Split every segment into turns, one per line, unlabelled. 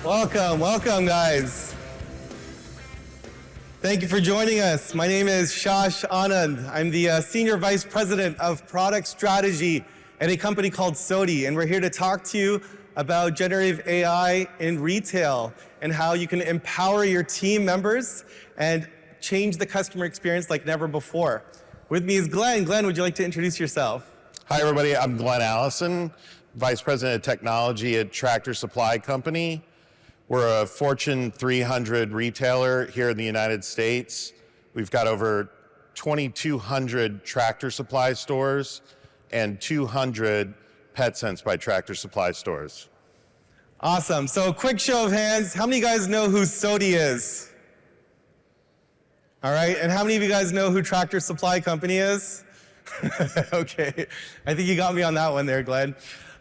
Welcome guys. Thank you for joining us. My name is Shash Anand. I'm the Senior Vice President of Product Strategy at a company called Soti, and we're here to talk to you about generative AI in retail and how you can empower your team members and change the customer experience like never before. With me is Glenn. Glenn, would you like to introduce yourself?
Hi everybody, I'm Glenn Allison, Vice President of Technology at Tractor Supply Company. We're a Fortune 300 retailer here in the United States. We've got over 2,200 Tractor Supply stores and 200 PetSense by Tractor Supply stores.
Awesome. So quick show of hands. How many of you guys know who Soti is? All right. And how many of you guys know who Tractor Supply Company is? Okay. I think you got me on that one there, Glenn.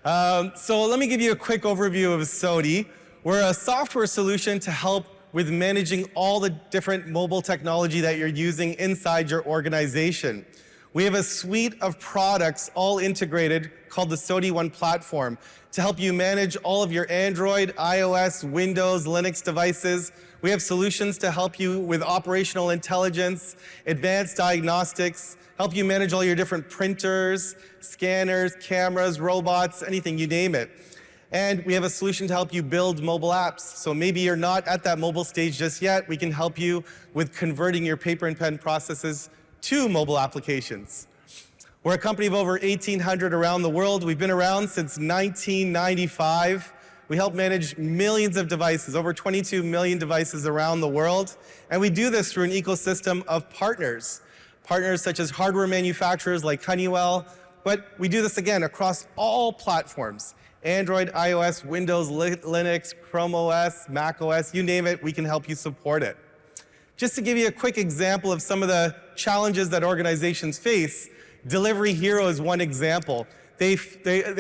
So let me give you a quick overview of Soti. We're a software solution to help with managing all the different mobile technology that you're using inside your organization. We have a suite of products all integrated called the Soti One platform to help you manage all of your Android, iOS, Windows, Linux devices. We have solutions to help you with operational intelligence, advanced diagnostics, help you manage all your different printers, scanners, cameras, robots, anything, you name it. And we have a solution to help you build mobile apps. So maybe you're not at that mobile stage just yet. We can help you with converting your paper and pen processes to mobile applications. We're a company of over 1,800 around the world. We've been around since 1995. We help manage millions of devices, over 22 million devices around the world. And we do this through an ecosystem of partners. Partners such as hardware manufacturers like Honeywell. But we do this again across all platforms. Android, iOS, Windows, Linux, Chrome OS, Mac OS, you name it, we can help you support it. Just to give you a quick example of some of the challenges that organizations face, Delivery Hero is one example. They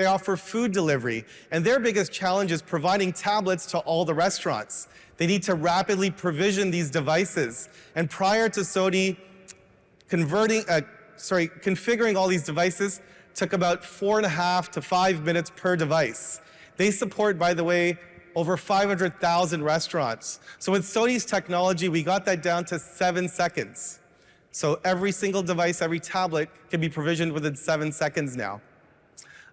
offer food delivery, and their biggest challenge is providing tablets to all the restaurants. They need to rapidly provision these devices, and prior to Soti configuring all these devices took about 4.5 to 5 minutes per device. They support, by the way, over 500,000 restaurants. So with Soti's technology, we got that down to 7 seconds. So every single device, every tablet can be provisioned within 7 seconds now.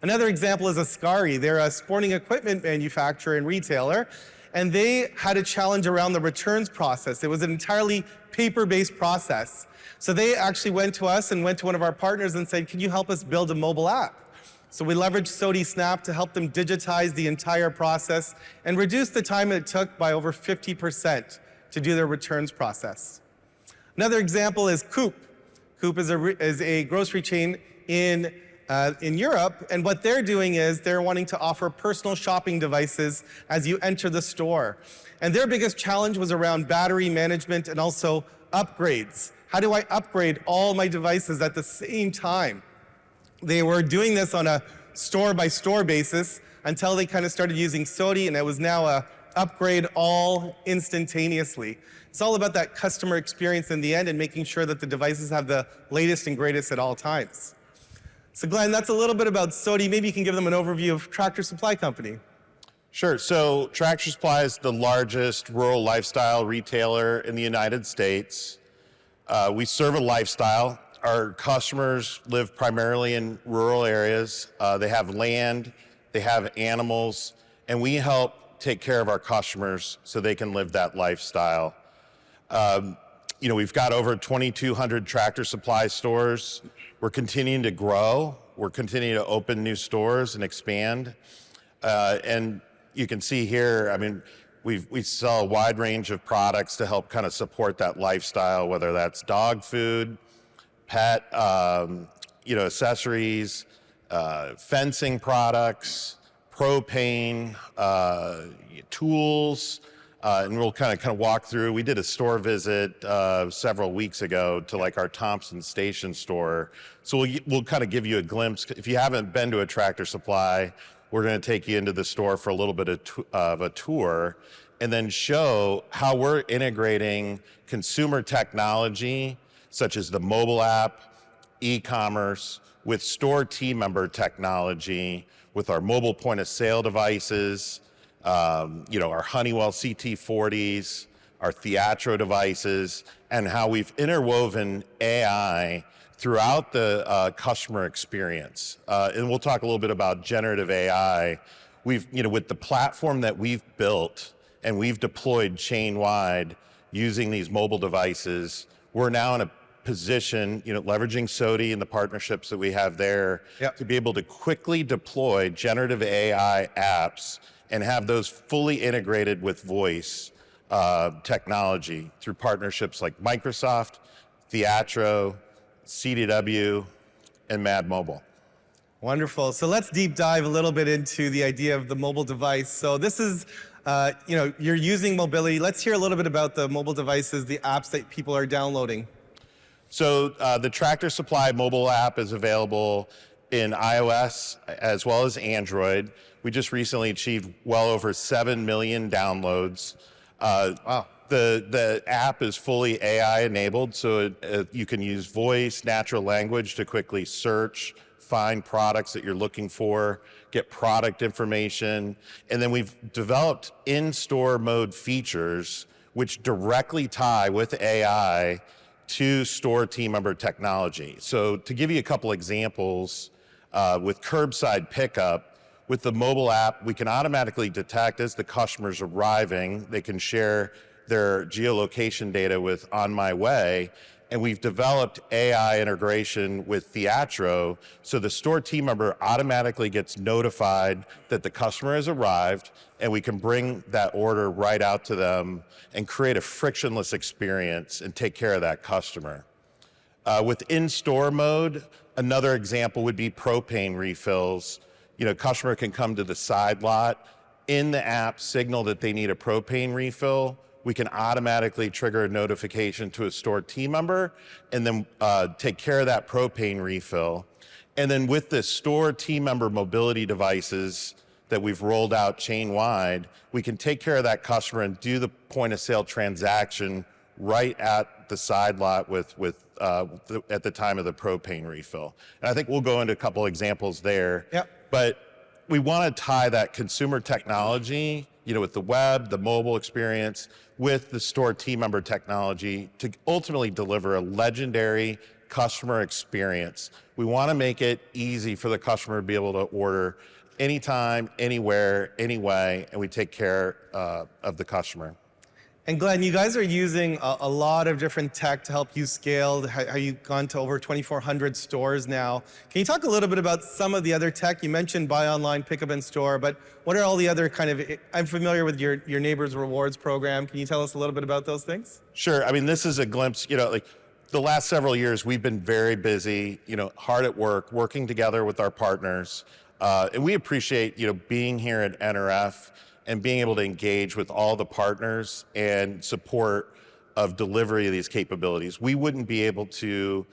Another example is Ascari. They're a sporting equipment manufacturer and retailer, and they had a challenge around the returns process. It was an entirely paper-based process. So they actually went to us and went to one of our partners and said, can you help us build a mobile app? So we leveraged Soti Snap to help them digitize the entire process and reduce the time it took by over 50% to do their returns process. Another example is Coop. Coop is a grocery chain in Europe, and what they're doing is they're wanting to offer personal shopping devices as you enter the store. And their biggest challenge was around battery management and also upgrades. How do I upgrade all my devices at the same time? They were doing this on a store-by-store basis until they kind of started using Soti, and it was now a upgrade all instantaneously. It's all about that customer experience in the end and making sure that the devices have the latest and greatest at all times. So Glenn, that's a little bit about Soti. Maybe you can give them an overview of Tractor Supply Company.
Sure, so Tractor Supply is the largest rural lifestyle retailer in the United States. We serve a lifestyle. Our customers live primarily in rural areas. They have land, they have animals, and we help take care of our customers so they can live that lifestyle. We've got over 2,200 Tractor Supply stores. We're continuing to grow. We're continuing to open new stores and expand. And you can see here, I mean, we sell a wide range of products to help kind of support that lifestyle, whether that's dog food, pet, accessories, fencing products, propane, tools, and we'll kind of walk through. We did a store visit several weeks ago to like our Thompson Station store. So we'll kind of give you a glimpse. If you haven't been to a Tractor Supply, we're going to take you into the store for a little bit of a tour and then show how we're integrating consumer technology, such as the mobile app, e-commerce, with store team member technology, with our mobile point of sale devices, our Honeywell CT40s, our Theatro devices, and how we've interwoven AI throughout the customer experience. And we'll talk a little bit about generative AI. With the platform that we've built and we've deployed chain-wide using these mobile devices, we're now in a position, leveraging Soti and the partnerships that we have there,
Yep.
to be able to quickly deploy generative AI apps and have those fully integrated with voice technology through partnerships like Microsoft, Theatro, CDW, and Mad Mobile.
Wonderful. So let's deep dive a little bit into the idea of the mobile device. So this is, you're using mobility. Let's hear a little bit about the mobile devices, the apps that people are downloading.
So the Tractor Supply mobile app is available in iOS as well as Android. We just recently achieved well over 7 million downloads.
Wow.
The app is fully AI enabled, so you can use voice, natural language to quickly search, find products that you're looking for, get product information. And then we've developed in-store mode features which directly tie with AI to store team member technology. So to give you a couple examples, with curbside pickup, with the mobile app, we can automatically detect as the customer's arriving. They can share their geolocation data with On My Way, and we've developed AI integration with Theatro, so the store team member automatically gets notified that the customer has arrived, and we can bring that order right out to them and create a frictionless experience and take care of that customer. With in-store mode, another example would be propane refills. Customer can come to the side lot, in the app signal that they need a propane refill. We can automatically trigger a notification to a store team member and then take care of that propane refill. And then with the store team member mobility devices that we've rolled out chain-wide, we can take care of that customer and do the point of sale transaction right at the side lot at the time of the propane refill. And I think we'll go into a couple examples there.
Yep.
But we want to tie that consumer technology, with the web, the mobile experience, with the store team member technology to ultimately deliver a legendary customer experience. We want to make it easy for the customer to be able to order anytime, anywhere, any way, and we take care of the customer.
And Glenn, you guys are using a lot of different tech to help you scale. How you've gone to over 2,400 stores now. Can you talk a little bit about some of the other tech? You mentioned buy online, pick up in store, but what are all the other I'm familiar with your Neighbors Rewards program. Can you tell us a little bit about those things?
Sure. I mean, this is a glimpse, the last several years, we've been very busy, hard at work, working together with our partners. And we appreciate, being here at NRF and being able to engage with all the partners and support of delivery of these capabilities. We wouldn't be able to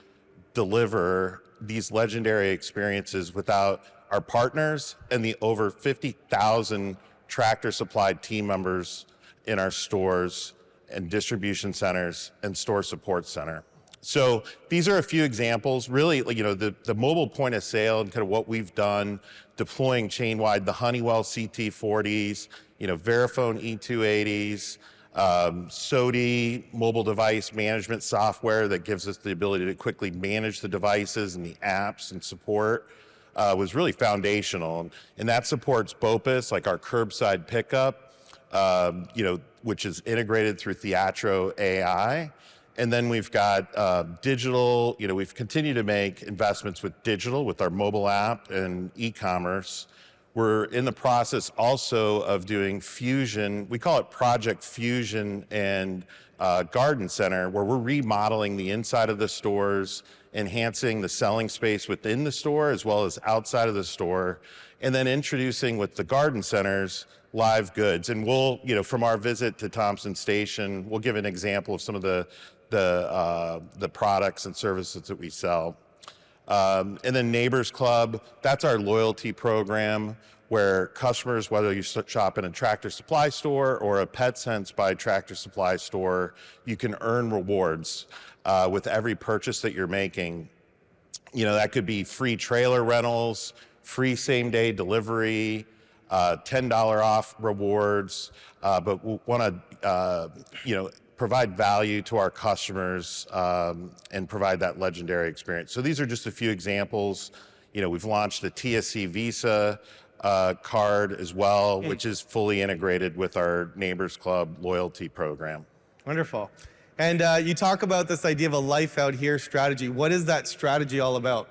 deliver these legendary experiences without our partners and the over 50,000 Tractor Supply team members in our stores and distribution centers and store support center. So these are a few examples. Really, the mobile point of sale and kind of what we've done, deploying chain-wide, the Honeywell CT40s, Verifone E280s, Soti mobile device management software that gives us the ability to quickly manage the devices and the apps and support, was really foundational. And that supports BOPUS, like our curbside pickup, which is integrated through Theatro AI. And then we've got digital, we've continued to make investments with digital, with our mobile app and e-commerce. We're in the process also of doing Fusion. We call it Project Fusion and Garden Center, where we're remodeling the inside of the stores, enhancing the selling space within the store as well as outside of the store, and then introducing with the garden centers live goods. And we'll, from our visit to Thompson Station, we'll give an example of some of the products and services that we sell. And then Neighbors Club, that's our loyalty program where customers, whether you shop in a Tractor Supply store or a PetSense by Tractor Supply store, you can earn rewards with every purchase that you're making. That could be free trailer rentals, free same-day delivery, $10 off rewards, but we want to, provide value to our customers and provide that legendary experience. So these are just a few examples. We've launched the TSC Visa card as well, which is fully integrated with our Neighbors Club loyalty program.
Wonderful. And you talk about this idea of a life out here strategy. What is that strategy all about?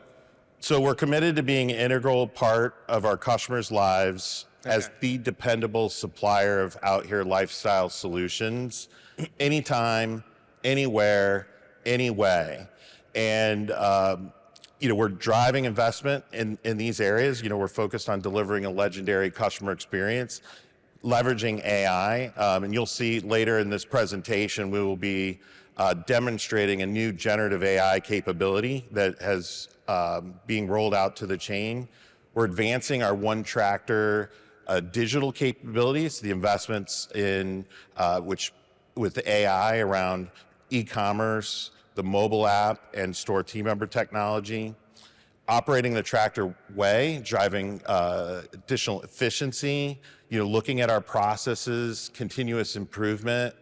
So we're committed to being an integral part of our customers' lives as the dependable supplier of out here lifestyle solutions, anytime, anywhere, any way. And we're driving investment in these areas. We're focused on delivering a legendary customer experience, leveraging AI. And you'll see later in this presentation, we will be demonstrating a new generative AI capability that has being rolled out to the chain. We're advancing our One Tractor digital capabilities, the investments in which with the AI around e-commerce, the mobile app, and store team member technology. Operating the Tractor way, driving additional efficiency, looking at our processes, continuous improvement,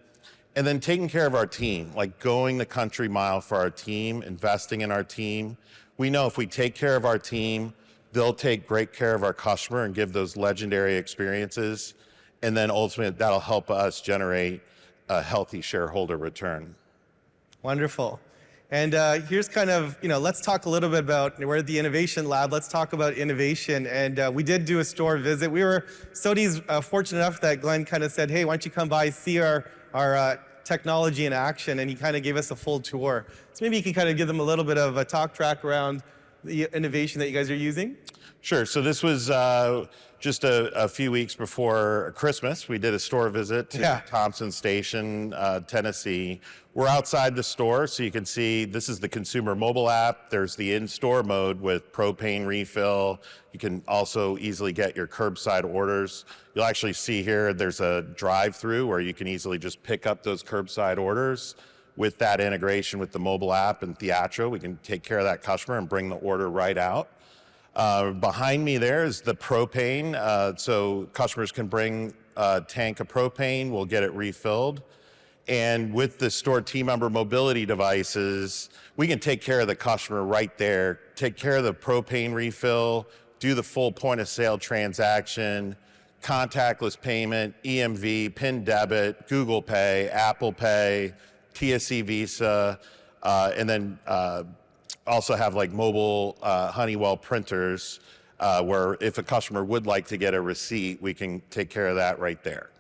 and then taking care of our team, like going the country mile for our team, investing in our team. We know if we take care of our team, they'll take great care of our customer and give those legendary experiences. And then ultimately, that'll help us generate a healthy shareholder return.
Wonderful. And here's kind of, let's talk a little bit about, we're at the Innovation Lab, let's talk about innovation. And we did do a store visit. Soti's fortunate enough that Glenn kind of said, hey, why don't you come by, see our technology in action, and he kind of gave us a full tour. So maybe you can kind of give them a little bit of a talk track around the innovation that you guys are using.
Sure. So this was just a few weeks before Christmas. We did a store visit to Thompson Station, Tennessee. We're outside the store, so you can see this is the consumer mobile app. There's the in-store mode with propane refill. You can also easily get your curbside orders. You'll actually see here there's a drive-through where you can easily just pick up those curbside orders. With that integration with the mobile app and Theatro, we can take care of that customer and bring the order right out. Behind me there is the propane, so customers can bring a tank of propane, we'll get it refilled. And with the store team member mobility devices, we can take care of the customer right there, take care of the propane refill, do the full point of sale transaction, contactless payment, EMV, PIN debit, Google Pay, Apple Pay, TSC Visa, and then also have like mobile Honeywell printers where if a customer would like to get a receipt, we can take care of that right there.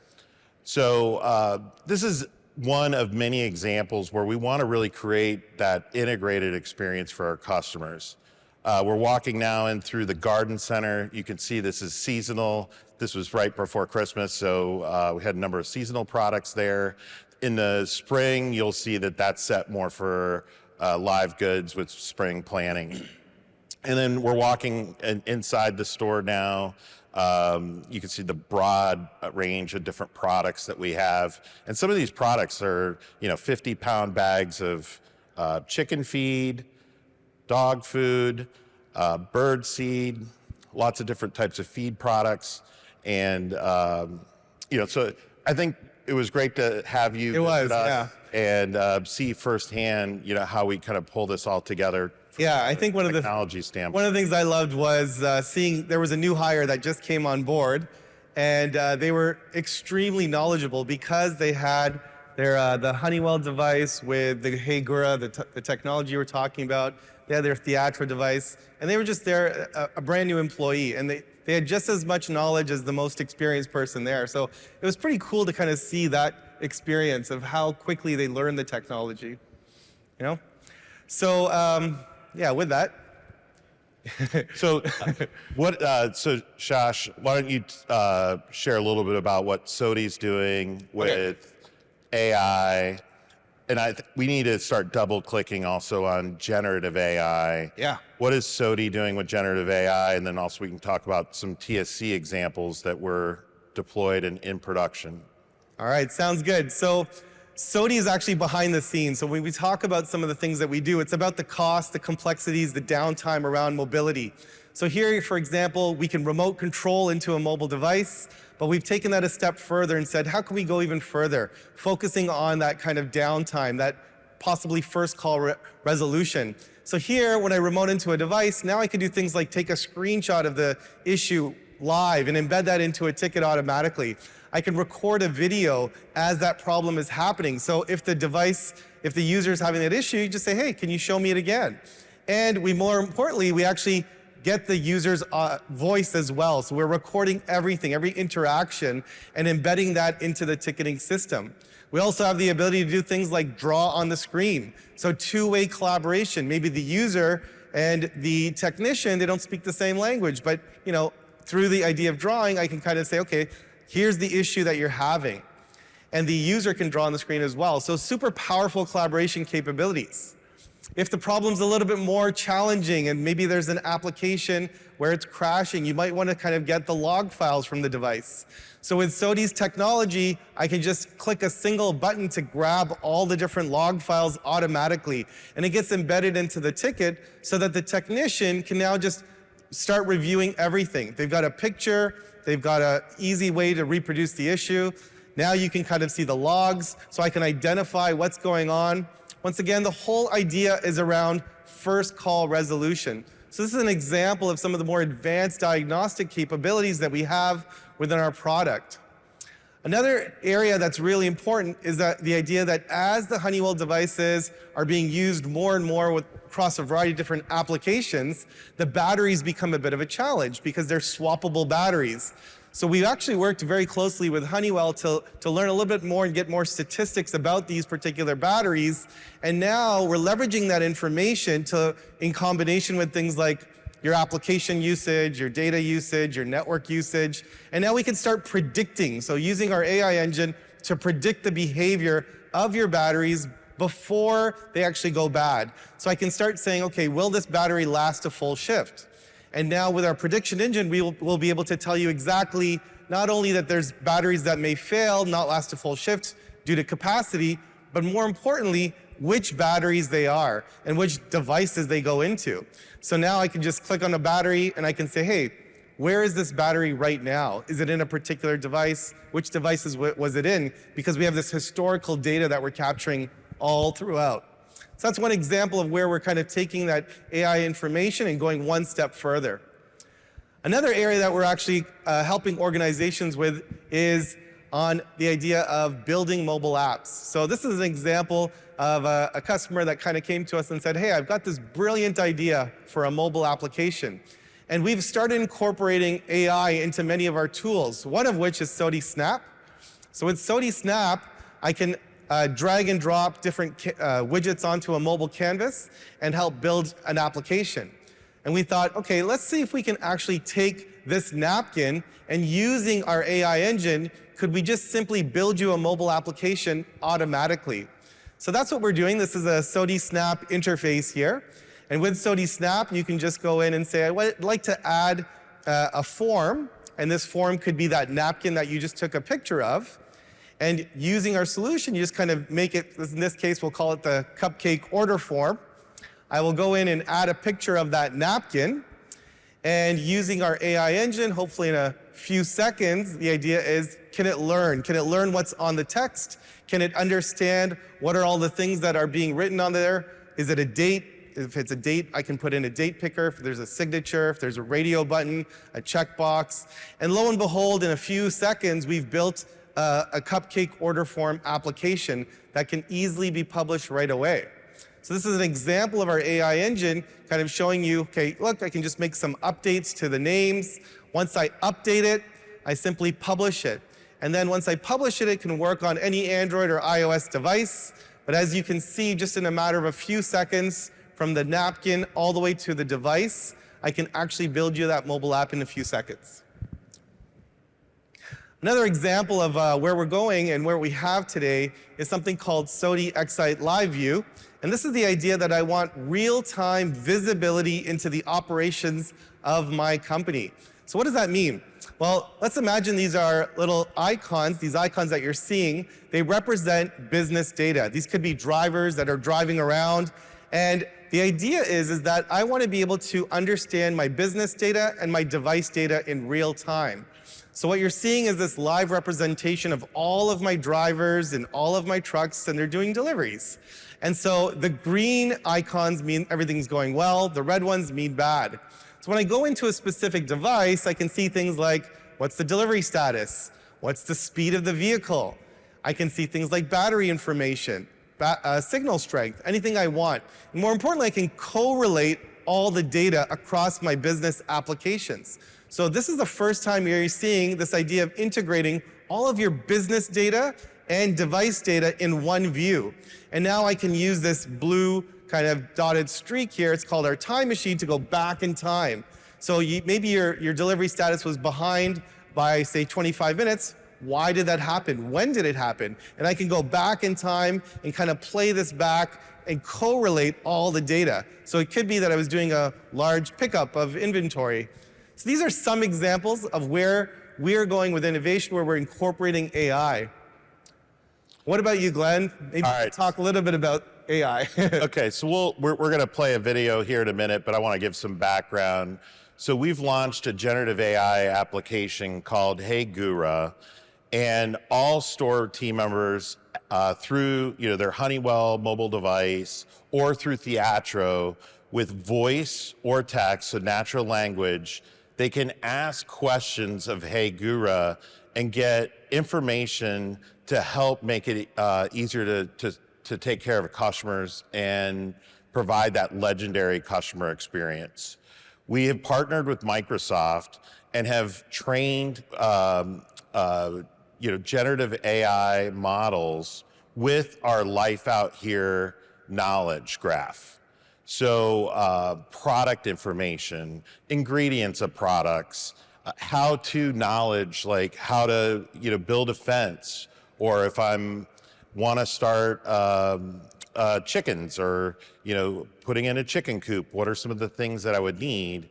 So this is one of many examples where we want to really create that integrated experience for our customers. We're walking now in through the garden center. You can see this is seasonal. This was right before Christmas, so we had a number of seasonal products there. In the spring, you'll see that that's set more for live goods with spring planning. And then we're walking inside the store now. You can see the broad range of different products that we have. And some of these products are, 50-pound bags of chicken feed, dog food, bird seed, lots of different types of feed products. And, so I think it was great to have you visit us and see firsthand, how we kind of pull this all together.
Yeah, I think one of the things I loved was seeing there was a new hire that just came on board, and they were extremely knowledgeable because they had their the Honeywell device with the Hey Gura, the technology you were talking about. They had their Theatro device, and they were just there, a brand new employee, and they had just as much knowledge as the most experienced person there. So it was pretty cool to kind of see that experience of how quickly they learned the technology, So, with that.
So Shash, why don't you share a little bit about what Soti's doing with AI? And we need to start double clicking also on generative AI.
Yeah.
What is Soti doing with generative AI? And then also we can talk about some TSC examples that were deployed and in production.
All right, sounds good. So Soti is actually behind the scenes. So when we talk about some of the things that we do, it's about the cost, the complexities, the downtime around mobility. So here, for example, we can remote control into a mobile device, but we've taken that a step further and said, how can we go even further? Focusing on that kind of downtime, that possibly first call resolution. So here, when I remote into a device, now I can do things like take a screenshot of the issue live and embed that into a ticket automatically. I can record a video as that problem is happening. So if the user is having that issue, you just say, hey, can you show me it again? And more importantly, we actually get the user's voice as well. So we're recording everything, every interaction, and embedding that into the ticketing system. We also have the ability to do things like draw on the screen. So two-way collaboration. Maybe the user and the technician, they don't speak the same language, but through the idea of drawing, I can kind of say, okay, here's the issue that you're having. And the user can draw on the screen as well. So super powerful collaboration capabilities. If the problem's a little bit more challenging and maybe there's an application where it's crashing, you might want to kind of get the log files from the device. So with Soti's technology, I can just click a single button to grab all the different log files automatically. And it gets embedded into the ticket so that the technician can now just start reviewing everything. They've got a picture, they've got an easy way to reproduce the issue. Now you can kind of see the logs, so I can identify what's going on. Once again, the whole idea is around first call resolution. So this is an example of some of the more advanced diagnostic capabilities that we have within our product. Another area that's really important is that the idea that as the Honeywell devices are being used more and more across a variety of different applications, the batteries become a bit of a challenge because they're swappable batteries. So we've actually worked very closely with Honeywell to learn a little bit more and get more statistics about these particular batteries. And now we're leveraging that information in combination with things like your application usage, your data usage, your network usage. And now we can start predicting. So using our AI engine to predict the behavior of your batteries before they actually go bad. So I can start saying, okay, will this battery last a full shift? And now with our prediction engine, we'll be able to tell you exactly not only that there's batteries that may fail, not last a full shift due to capacity, but more importantly, which batteries they are and which devices they go into. So now I can just click on a battery and I can say, hey, where is this battery right now? Is it in a particular device? Which devices was it in? Because we have this historical data that we're capturing all throughout. So that's one example of where we're kind of taking that AI information and going one step further. Another area that we're actually helping organizations with is on the idea of building mobile apps. So this is an example of a customer that kind of came to us and said, hey, I've got this brilliant idea for a mobile application. And we've started incorporating AI into many of our tools, one of which is Soti Snap. So with Soti Snap, I can drag and drop different widgets onto a mobile canvas and help build an application. And we thought, okay, let's see if we can actually take this napkin and using our AI engine, could we just simply build you a mobile application automatically? So that's what we're doing. This is a Soti Snap interface here. And with Soti Snap, you can just go in and say, I'd like to add a form. And this form could be that napkin that you just took a picture of. And using our solution, you just kind of make it, in this case, we'll call it the cupcake order form. I will go in and add a picture of that napkin. And using our AI engine, hopefully in a few seconds, the idea is, can it learn? Can it learn what's on the text? Can it understand what are all the things that are being written on there? Is it a date? If it's a date, I can put in a date picker. If there's a signature, if there's a radio button, a checkbox. And lo and behold, in a few seconds, we've built a cupcake order form application that can easily be published right away. So this is an example of our AI engine kind of showing you, okay, look, I can just make some updates to the names. Once I update it, I simply publish it. And then once I publish it, it can work on any Android or iOS device. But as you can see, just in a matter of a few seconds, from the napkin all the way to the device, I can actually build you that mobile app in a few seconds. Another example of where we're going and where we have today is something called Soti Excite Live View. And this is the idea that I want real-time visibility into the operations of my company. So what does that mean? Well, let's imagine these are little icons. These icons that you're seeing, they represent business data. These could be drivers that are driving around, And the idea is that I want to be able to understand my business data and my device data in real time. So what you're seeing is this live representation of all of my drivers and all of my trucks, and they're doing deliveries. And so the green icons mean everything's going well, the red ones mean bad. So when I go into a specific device, I can see things like, what's the delivery status? What's the speed of the vehicle? I can see things like battery information, signal strength, anything I want. And more importantly, I can correlate all the data across my business applications. So this is the first time you're seeing this idea of integrating all of your business data and device data in one view. And now I can use this blue kind of dotted streak here. It's called our time machine to go back in time. So maybe your delivery status was behind by, say, 25 minutes. Why did that happen? When did it happen? And I can go back in time and kind of play this back and correlate all the data. So it could be that I was doing a large pickup of inventory. So these are some examples of where we're going with innovation, where we're incorporating AI. What about you, Glenn? Maybe talk a little bit about AI.
Okay, so we're going to play a video here in a minute, but I want to give some background. So we've launched a generative AI application called Hey Gura, and all store team members through their Honeywell mobile device or through Theatro with voice or text, so natural language, they can ask questions of Hey Gura and get information to help make it easier to take care of customers and provide that legendary customer experience. We have partnered with Microsoft and have trained generative AI models with our Life Out Here knowledge graph. So product information, ingredients of products, how-to knowledge, like how to build a fence, or if I'm want to start chickens or putting in a chicken coop, what are some of the things that I would need?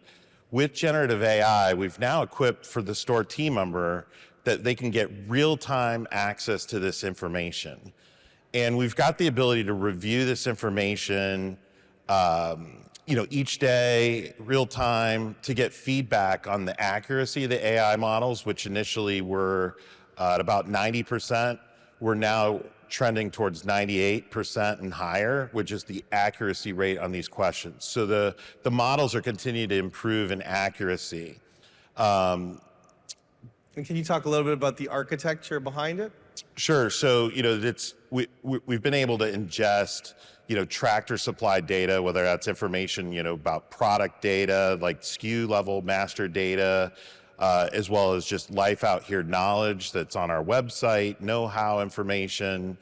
With generative AI, we've now equipped for the store team member that they can get real-time access to this information. And we've got the ability to review this information each day, real time, to get feedback on the accuracy of the AI models, which initially were at about 90%. We're now trending towards 98% and higher, which is the accuracy rate on these questions. So the models are continuing to improve in accuracy.
And can you talk a little bit about the architecture behind it?
Sure. So we've been able to ingest Tractor Supply data, whether that's information about product data like SKU level master data, as well as just Life Out Here knowledge that's on our website, know-how information,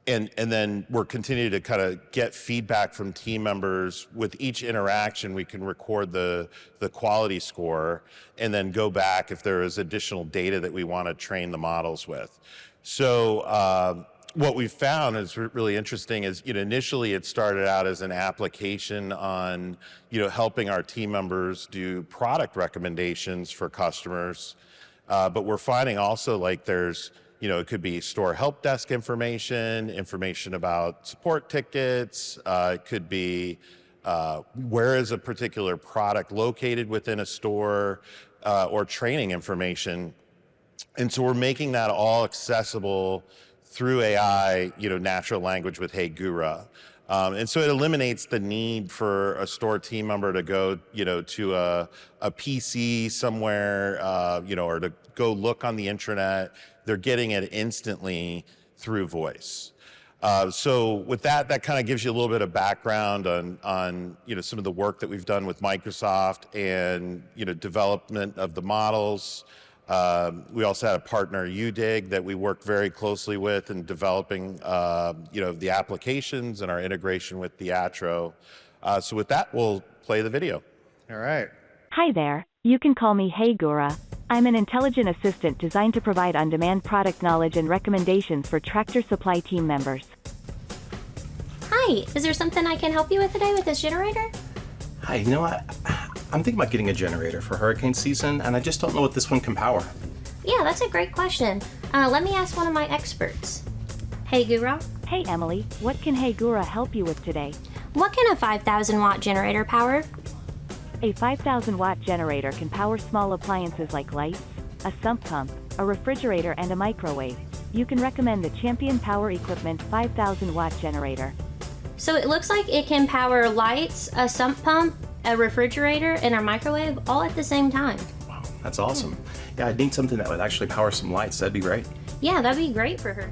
and then we're continuing to kind of get feedback from team members. With each interaction, we can record the quality score and then go back if there is additional data that we want to train the models with. So what we've found is really interesting is, initially it started out as an application on, helping our team members do product recommendations for customers. But we're finding also like there's, it could be store help desk information about support tickets. It could be where is a particular product located within a store, or training information. And so we're making that all accessible through AI, natural language with Hey Gura. And so it eliminates the need for a store team member to go, to a PC somewhere, or to go look on the intranet. They're getting it instantly through voice. So with that kind of gives you a little bit of background on some of the work that we've done with Microsoft and, development of the models. We also had a partner, UDIG, that we worked very closely with in developing, the applications and our integration with Theatro. So with that, we'll play the video.
All right.
Hi there. You can call me Hey Gura. I'm an intelligent assistant designed to provide on-demand product knowledge and recommendations for Tractor Supply team members.
Hi, is there something I can help you with today with this generator?
Hi, I'm thinking about getting a generator for hurricane season, and I just don't know what this one can power.
Yeah, that's a great question. Let me ask one of my experts. Hey Gura,
Hey Emily, what can Hey Gura help you with today?
What can a 5,000 watt generator power?
A 5,000 watt generator can power small appliances like lights, a sump pump, a refrigerator and a microwave. You can recommend the Champion Power Equipment 5,000 watt generator.
So it looks like it can power lights, a sump pump, a refrigerator, and a microwave all at the same time.
Wow, that's awesome. Yeah, I'd need something that would actually power some lights. That'd be great.
Yeah, that'd be great for her.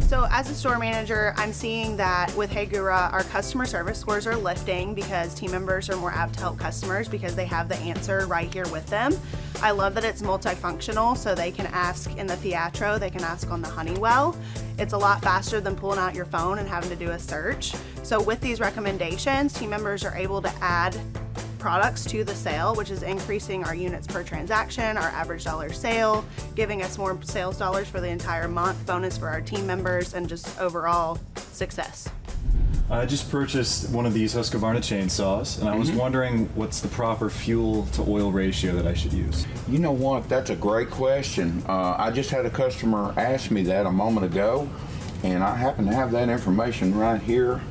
So as a store manager, I'm seeing that with Hey Gura, our customer service scores are lifting because team members are more apt to help customers because they have the answer right here with them. I love that it's multifunctional, so they can ask in the Theatro, they can ask on the Honeywell. It's a lot faster than pulling out your phone and having to do a search. So with these recommendations, team members are able to add products to the sale, which is increasing our units per transaction, our average dollar sale, giving us more sales dollars for the entire month, bonus for our team members, and just overall success.
I just purchased one of these Husqvarna chainsaws, and I was wondering what's the proper fuel to oil ratio that I should use.
You know what? That's a great question. I just had a customer ask me that a moment ago, and I happen to have that information right here.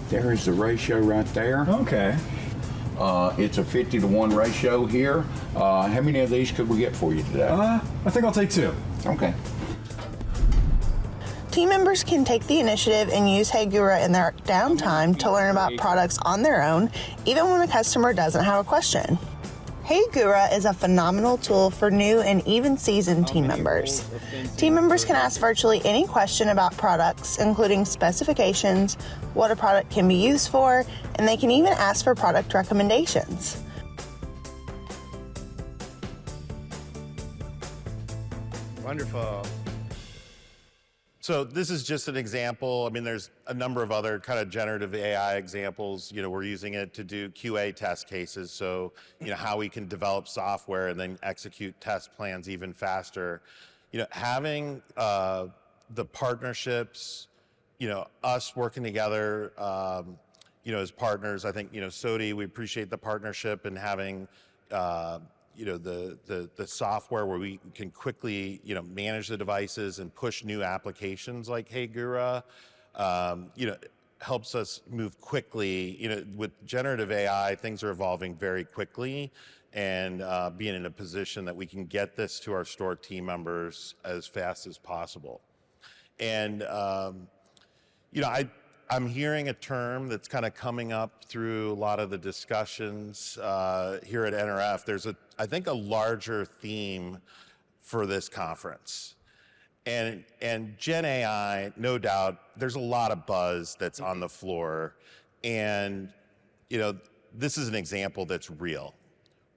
There is the ratio right there.
Okay.
It's a 50-to-1 ratio here. How many of these could we get for you today?
I think I'll take 2.
Okay.
Team members can take the initiative and use Hey Gura in their downtime to learn about products on their own, even when a customer doesn't have a question. Hey Gura is a phenomenal tool for new and even seasoned team members. Team members can ask virtually any question about products, including specifications, what a product can be used for, and they can even ask for product recommendations.
Wonderful.
So this is just an example. I mean, there's a number of other kind of generative AI examples. You know, we're using it to do QA test cases. So, you know, how we can develop software and then execute test plans even faster. You know, having the partnerships, you know, us working together, you know, as partners. I think, you know, Soti, we appreciate the partnership and having, you know, the software where we can quickly, you know, manage the devices and push new applications like Hey Gura, you know, helps us move quickly. You know, with generative AI, things are evolving very quickly, and being in a position that we can get this to our store team members as fast as possible. And, you know, I'm hearing a term that's kind of coming up through a lot of the discussions here at NRF. There's I think a larger theme for this conference. And Gen AI, no doubt, there's a lot of buzz that's on the floor. And, you know, this is an example that's real.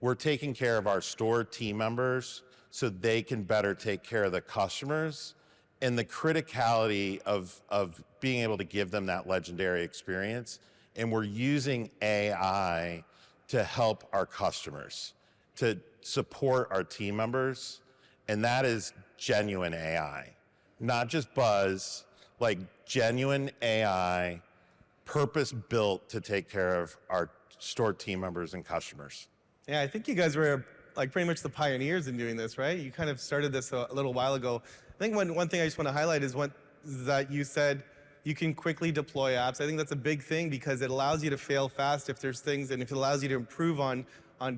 We're taking care of our store team members so they can better take care of the customers, and the criticality of being able to give them that legendary experience. And we're using AI to help our customers, to support our team members. And that is genuine AI, not just buzz, like genuine AI, purpose-built to take care of our store team members and customers.
Yeah, I think you guys were like pretty much the pioneers in doing this, right? You kind of started this a little while ago. I think one thing I just want to highlight is that you said you can quickly deploy apps. I think that's a big thing because it allows you to fail fast if there's things, and if it allows you to improve on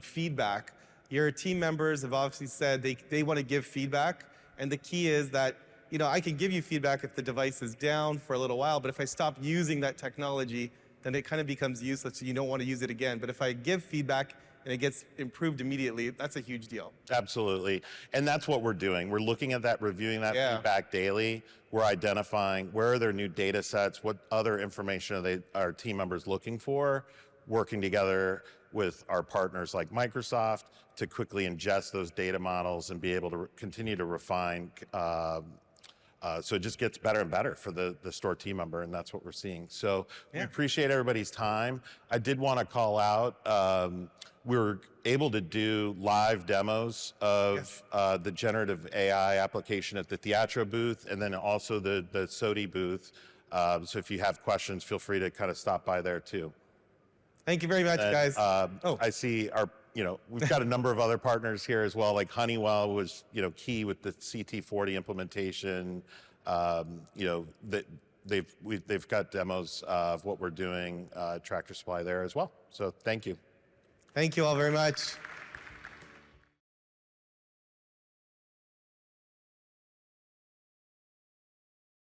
feedback. Your team members have obviously said they want to give feedback, and the key is that, you know, I can give you feedback if the device is down for a little while, but if I stop using that technology, then it kind of becomes useless, so you don't want to use it again. But if I give feedback and it gets improved immediately, that's a huge deal.
Absolutely. And that's what we're doing. We're looking at that, reviewing that feedback daily. We're identifying where are their new data sets, what other information are our team members looking for, working together with our partners like Microsoft to quickly ingest those data models and be able to continue to refine. So it just gets better and better for the store team member, and that's what we're seeing. So we appreciate everybody's time. I did want to call out, we were able to do live demos of the generative AI application at the Theatro booth, and then also the Soti booth. So if you have questions, feel free to kind of stop by there too.
Thank you very much, guys.
I see we've got a number of other partners here as well, like Honeywell was, key with the CT40 implementation. they've got demos of what we're doing Tractor Supply there as well. So thank you.
Thank you all very much.